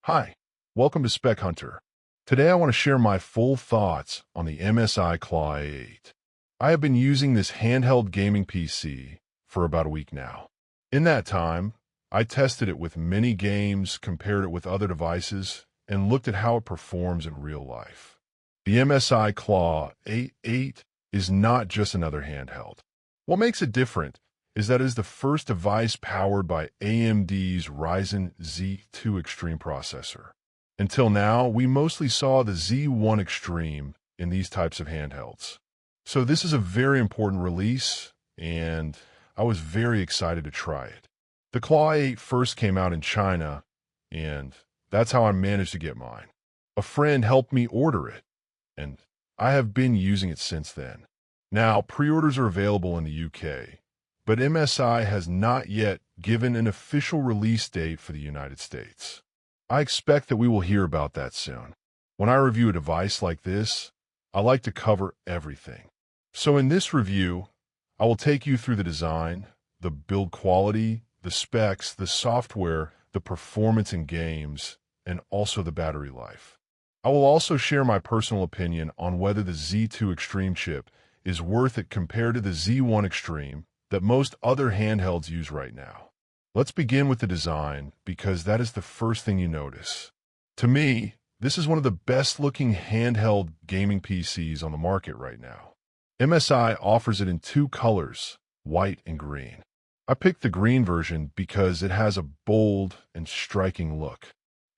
Hi, welcome to Spec Hunter. Today I want to share my full thoughts on the MSI Claw A8. I have been using this handheld gaming PC for about a week now. In that time, I tested it with many games, compared it with other devices, and looked at how it performs in real life. The MSI Claw A8 is not just another handheld. What makes it different is that it is the first device powered by AMD's Ryzen Z2 Extreme processor. Until now, we mostly saw the Z1 Extreme in these types of handhelds. So this is a very important release, and I was very excited to try it. The Claw A8 first came out in China, and that's how I managed to get mine. A friend helped me order it, and I have been using it since then. Now, pre-orders are available in the UK, but MSI has not yet given an official release date for the United States. I expect that we will hear about that soon. When I review a device like this, I like to cover everything. So in this review, I will take you through the design, the build quality, the specs, the software, the performance in games, and also the battery life. I will also share my personal opinion on whether the Z2 Extreme chip is worth it compared to the Z1 Extreme that most other handhelds use right now. Let's begin with the design, because that is the first thing you notice. To me, this is one of the best-looking handheld gaming PCs on the market right now. MSI offers it in two colors, white and green. I picked the green version because it has a bold and striking look.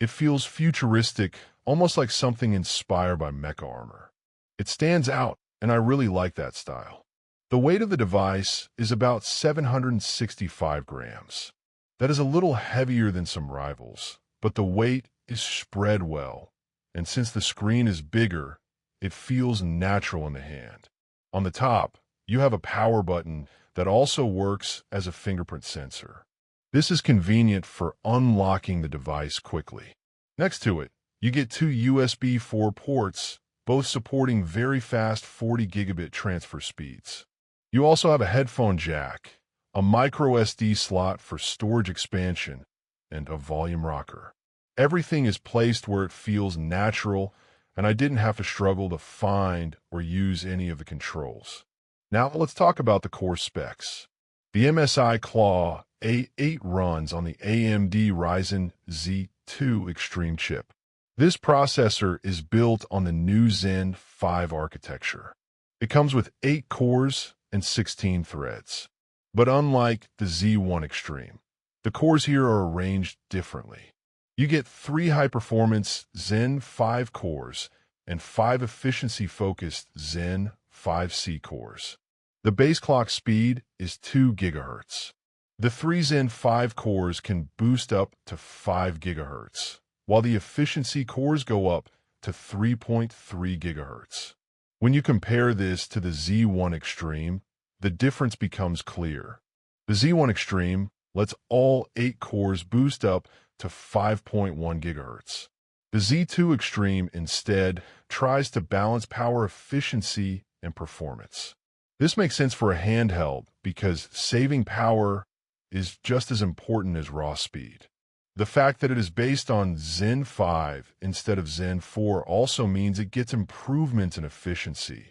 It feels futuristic, almost like something inspired by mecha armor. It stands out, and I really like that style. The weight of the device is about 765 grams. That is a little heavier than some rivals, but the weight is spread well, and since the screen is bigger, it feels natural in the hand. On the top, you have a power button that also works as a fingerprint sensor. This is convenient for unlocking the device quickly. Next to it, you get two USB 4 ports, both supporting very fast 40 gigabit transfer speeds. You also have a headphone jack, a micro SD slot for storage expansion, and a volume rocker. Everything is placed where it feels natural, and I didn't have to struggle to find or use any of the controls. Now let's talk about the core specs. The MSI Claw A8 runs on the AMD Ryzen Z2 Extreme chip. This processor is built on the new Zen 5 architecture. It comes with 8 cores and 16 threads. But unlike the Z1 Extreme, the cores here are arranged differently. You get 3 high-performance Zen 5 cores and 5 efficiency-focused Zen 5C cores. The base clock speed is 2 GHz. The 3 Zen 5 cores can boost up to 5 GHz, while the efficiency cores go up to 3.3 GHz. When you compare this to the Z1 Extreme, the difference becomes clear. The Z1 Extreme lets all 8 cores boost up to 5.1 GHz. The Z2 Extreme instead tries to balance power efficiency and performance. This makes sense for a handheld because saving power is just as important as raw speed. The fact that it is based on Zen 5 instead of Zen 4 also means it gets improvements in efficiency,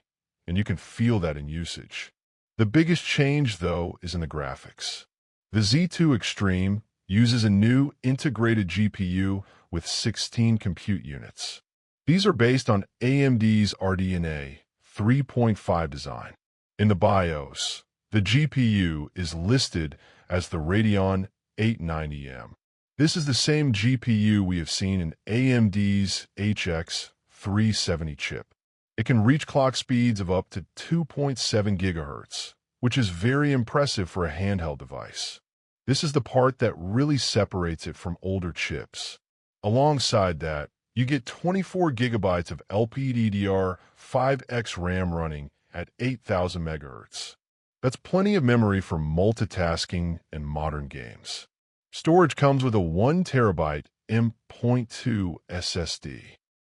and you can feel that in usage. The biggest change, though, is in the graphics. The Z2 Extreme uses a new integrated GPU with 16 compute units. These are based on AMD's RDNA 3.5 design. In the BIOS, the GPU is listed as the Radeon 890M. This is the same GPU we have seen in AMD's HX 370 chip. It can reach clock speeds of up to 2.7 GHz, which is very impressive for a handheld device. This is the part that really separates it from older chips. Alongside that, you get 24 gigabytes of LPDDR5X RAM running at 8,000 MHz. That's plenty of memory for multitasking and modern games. Storage comes with a 1 TB M.2 SSD.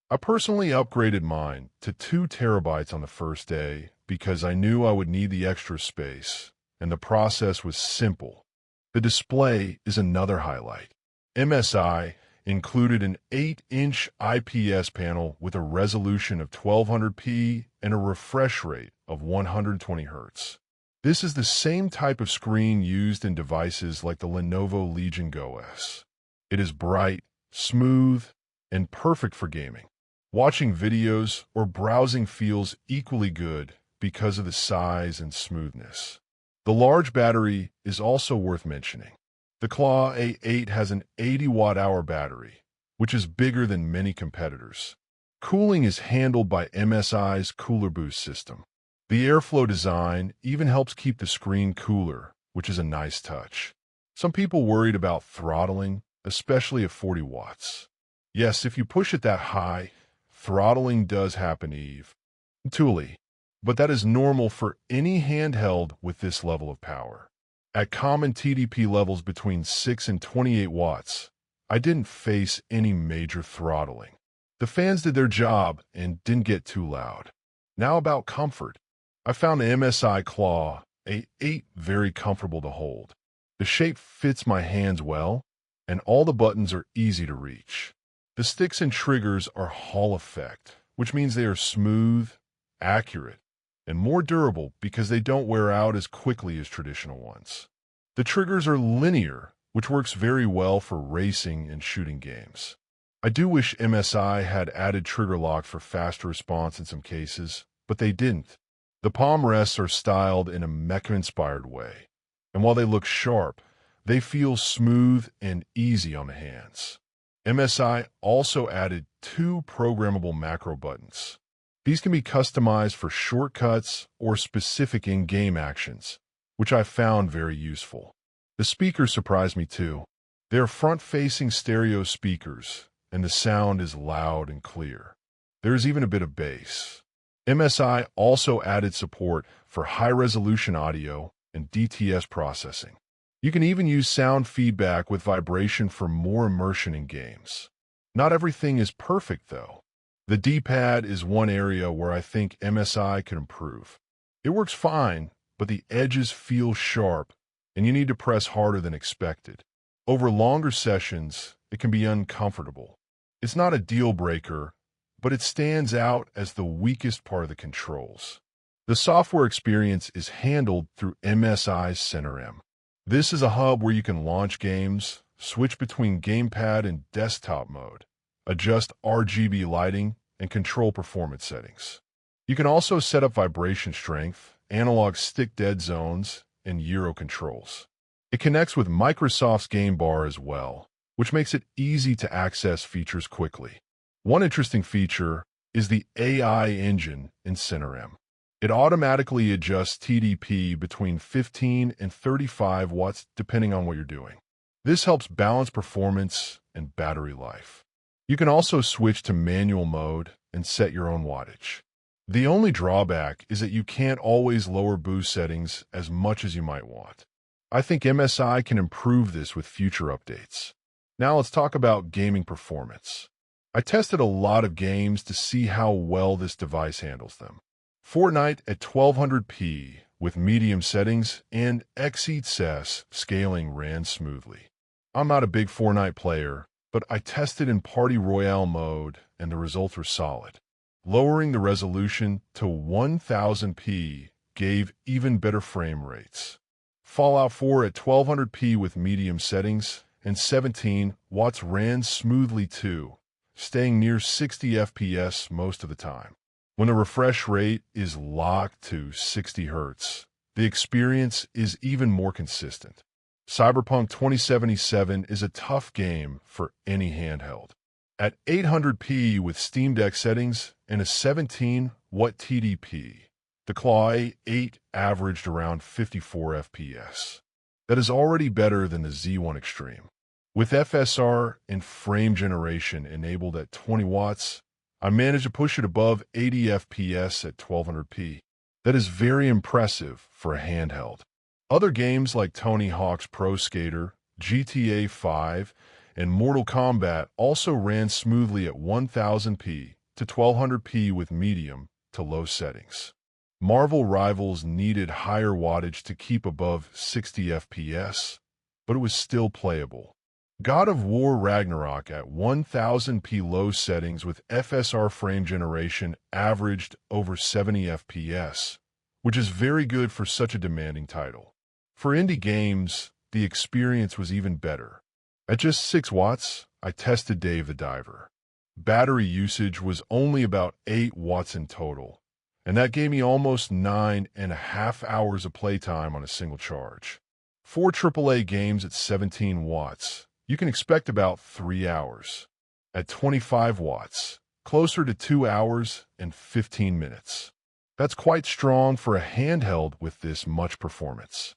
I personally upgraded mine to 2 TB on the first day because I knew I would need the extra space, and the process was simple. The display is another highlight. MSI included an 8-inch IPS panel with a resolution of 1200p and a refresh rate of 120 Hz. This is the same type of screen used in devices like the Lenovo Legion Go S. It is bright, smooth, and perfect for gaming. Watching videos or browsing feels equally good because of the size and smoothness. The large battery is also worth mentioning. The Claw A8 has an 80 watt-hour battery, which is bigger than many competitors. Cooling is handled by MSI's Cooler Boost system. The airflow design even helps keep the screen cooler, which is a nice touch. Some people worried about throttling, especially at 40 watts. Yes, if you push it that high, throttling does happen, Tuli. But that is normal for any handheld with this level of power. At common TDP levels between 6 and 28 watts, I didn't face any major throttling. The fans did their job and didn't get too loud. Now about comfort. I found the MSI Claw A8 very comfortable to hold. The shape fits my hands well, and all the buttons are easy to reach. The sticks and triggers are Hall effect, which means they are smooth, accurate, and more durable because they don't wear out as quickly as traditional ones. The triggers are linear, which works very well for racing and shooting games. I do wish MSI had added trigger lock for faster response in some cases, but they didn't. The palm rests are styled in a mecha-inspired way, and while they look sharp, they feel smooth and easy on the hands. MSI also added 2 programmable macro buttons. These can be customized for shortcuts or specific in-game actions, which I found very useful. The speakers surprised me too. They are front-facing stereo speakers, and the sound is loud and clear. There is even a bit of bass. MSI also added support for high-resolution audio and DTS processing. You can even use sound feedback with vibration for more immersion in games. Not everything is perfect, though. The D-pad is one area where I think MSI could improve. It works fine, but the edges feel sharp, and you need to press harder than expected. Over longer sessions, it can be uncomfortable. It's not a deal-breaker, but it stands out as the weakest part of the controls. The software experience is handled through MSI's CenterM. This is a hub where you can launch games, switch between gamepad and desktop mode, adjust RGB lighting, and control performance settings. You can also set up vibration strength, analog stick dead zones, and Euro controls. It connects with Microsoft's Game Bar as well, which makes it easy to access features quickly. One interesting feature is the AI engine in CenterM. It automatically adjusts TDP between 15 and 35 watts depending on what you're doing. This helps balance performance and battery life. You can also switch to manual mode and set your own wattage. The only drawback is that you can't always lower boost settings as much as you might want. I think MSI can improve this with future updates. Now let's talk about gaming performance. I tested a lot of games to see how well this device handles them. Fortnite at 1200p with medium settings and XeetSS scaling ran smoothly. I'm not a big Fortnite player, but I tested in Party Royale mode and the results were solid. Lowering the resolution to 1000p gave even better frame rates. Fallout 4 at 1200p with medium settings and 17 watts ran smoothly too, staying near 60 FPS most of the time. When the refresh rate is locked to 60 Hz, the experience is even more consistent. Cyberpunk 2077 is a tough game for any handheld. At 800p with Steam Deck settings and a 17-watt TDP, the Claw A8 averaged around 54 FPS. That is already better than the Z1 Extreme. With FSR and frame generation enabled at 20 watts, I managed to push it above 80 FPS at 1200p. That is very impressive for a handheld. Other games like Tony Hawk's Pro Skater, GTA 5, and Mortal Kombat also ran smoothly at 1000p to 1200p with medium to low settings. Marvel Rivals needed higher wattage to keep above 60 FPS, but it was still playable. God of War Ragnarok at 1000p low settings with FSR frame generation averaged over 70 FPS, which is very good for such a demanding title. For indie games, the experience was even better. At just 6 watts, I tested Dave the Diver. Battery usage was only about 8 watts in total, and that gave me almost 9.5 hours of playtime on a single charge. For AAA games at 17 watts, you can expect about 3 hours. At 25 watts, closer to 2 hours and 15 minutes. That's quite strong for a handheld with this much performance.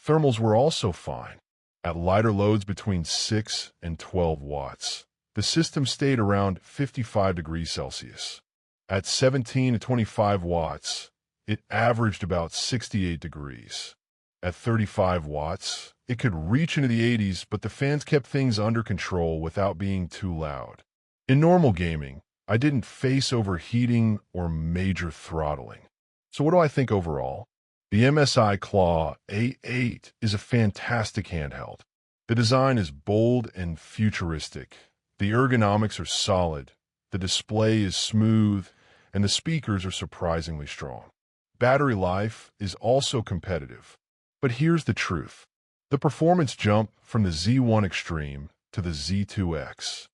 Thermals were also fine. At lighter loads between 6 and 12 watts, the system stayed around 55 degrees Celsius. At 17 to 25 watts, it averaged about 68 degrees. At 35 watts, it could reach into the 80s, but the fans kept things under control without being too loud. In normal gaming, I didn't face overheating or major throttling. So what do I think overall? The MSI Claw A8 is a fantastic handheld. The design is bold and futuristic. The ergonomics are solid. The display is smooth, and the speakers are surprisingly strong. Battery life is also competitive. But here's the truth. The performance jump from the Z1 Extreme to the Z2X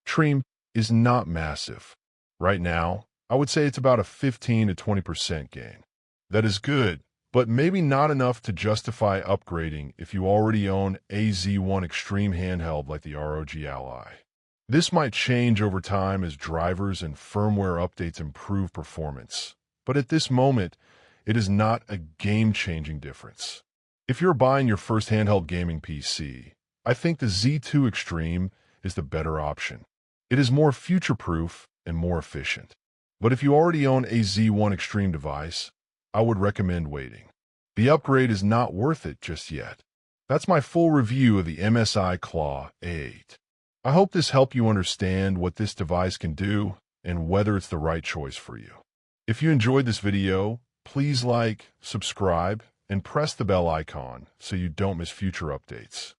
Extreme is not massive. Right now, I would say it's about a 15 to 20% gain. That is good, but maybe not enough to justify upgrading if you already own a Z1 Extreme handheld like the ROG Ally. This might change over time as drivers and firmware updates improve performance, but at this moment, it is not a game-changing difference. If you're buying your first handheld gaming PC, I think the Z2 Extreme is the better option. It is more future-proof and more efficient. But if you already own a Z1 Extreme device, I would recommend waiting. The upgrade is not worth it just yet. That's my full review of the MSI Claw A8. I hope this helped you understand what this device can do and whether it's the right choice for you. If you enjoyed this video, please like, subscribe, and press the bell icon so you don't miss future updates.